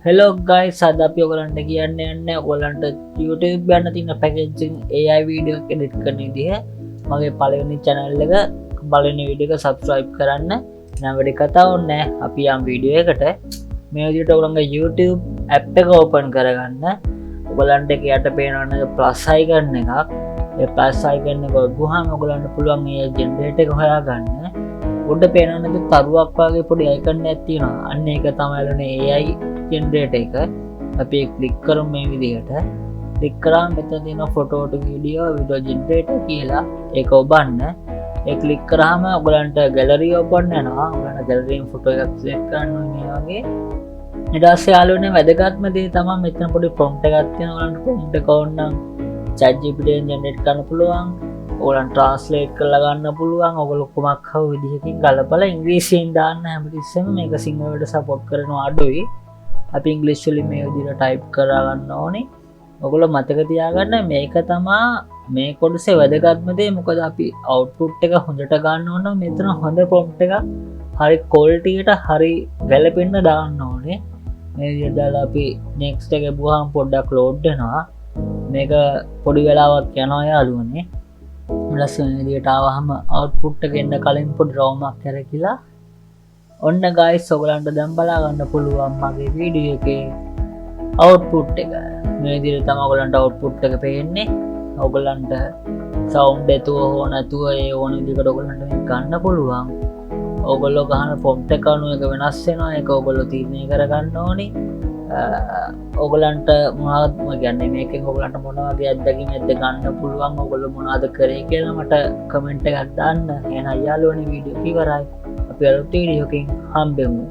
Hello guys අද අපි ඔයගලන්ට කියන්න යන්නේ ඔයගලන්ට YouTube යන තියෙන පැකේජින් AI වීඩියෝ එඩිට් කරන විදිහ මගේ පළවෙනි channel එක බලන වීඩියෝ එක subscribe කරන්න. නම් වැඩි කතා ඕනේ අපි යම් වීඩියෝ එකට මේ විදිහට ඔයගලන්ගේ YouTube app එක open කරගන්න. ඔයගලන්ට ඒක යට පේනවනේ plus icon එකක්. ඒ plus icon එක ඔබුවාම ඔයගලන්ට පුළුවන් මේ generate එක හොයාගන්න. උඩ පේනවනේ තරුවක් වගේ පොඩි icon එකක් තියෙනවා. අන්න ඒක තමයි AI ජෙනරේටර් එක. අපි ක්ලික් කරමු මේ විදිහට. ක්ලික් කරාම මෙතන තියෙන ෆොටෝ ටු වීඩියෝ ජෙනරේටර් කියලා ඒක ඔබන්න. ඒ ක්ලික් කරාම ඔයගලන්ට ගැලරි ඕපන් වෙනවා. ඔයගලන්ට ගැලරියෙන් ෆොටෝ එකක් සිලෙක්ට් කරන්න ඕනේ මේ වගේ. ඊට පස්සේ යාළුවනේ වැදගත්ම දේ තමයි මෙතන පොඩි ප්‍රොම්ප්ට් එකක් තියෙනවා. ඔයගලන්ට ප්‍රොම්ප්ට් එක ඕන නම් ChatGPT එකෙන් ජෙනරේට් කරන්න පුළුවන්. ඔයගලන්ට ට්‍රාන්ස්ලේට් කරලා ගන්න පුළුවන්. ඔයගොල්ලෝ කොමක් හව විදිහකින් ගලපලා ඉංග්‍රීසියෙන් දාන්න හැමතිස්සෙම මේක සිංහලට සපෝට් කරනවා අඩුයි. අපි ඉංග්‍රීසි වලින් මේ විදිහට ටයිප් කරලා ගන්න ඕනේ. ඔයගොල්ලෝ මතක තියාගන්න මේක තමයි මේ කොටසේ වැදගත්ම දේ. මොකද අපි අවුට්පුට් එක හොඳට ගන්න ඕන නම් මෙතන හොඳ ප්‍රොම්ප්ට් එකක් හරි ක්වොලිටි එකට හරි ගැලපෙන්න දාන්න ඕනේ. මේ විදිහට දාලා අපි next එක ගිහුවාම පොඩ්ඩක් ලෝඩ් වෙනවා. මේක පොඩි වෙලාවක් යනවා යාළුවනේ. ලස්සන විදිහට ආවහම අවුට්පුට් එක එන්න කලින් පොඩි රෝමක් කරකිලා ඔන්න ගයිස් ඔයගලන්ට දැන් බලා ගන්න පුළුවන් මගේ වීඩියෝ එකේ අවුට්පුට් එක. මේ විදිහට තමයි ඔයගලන්ට අවුට්පුට් එක පේන්නේ. ඔයගලන්ට සවුන්ඩ් එකතුව හෝ නැතුව ඒ ඕන විදිහකට ඔයගලන්ට මේක ගන්න පුළුවන්. ඔයගොල්ලෝ ගහන ප්‍රොම්ප්ට් එක අනුව එක වෙනස් වෙනවා. ඒක ඔයගොල්ලෝ තීරණය කරගන්න ඕනේ. ඔයගලන්ට මොනවද කියන්නේ මේකෙන් ඔයගලන්ට මොන වගේ අත්දැකීම්ක්ද ගන්න පුළුවන්. ඔයගොල්ලෝ මොනවද කරේ කියලා මට කමෙන්ට් එකක් දාන්න. එහෙනම් යාළුවනේ වීඩියෝ ඉවරයි. අපි අලුත් වීඩියෝ එකකින් හම්බෙමු.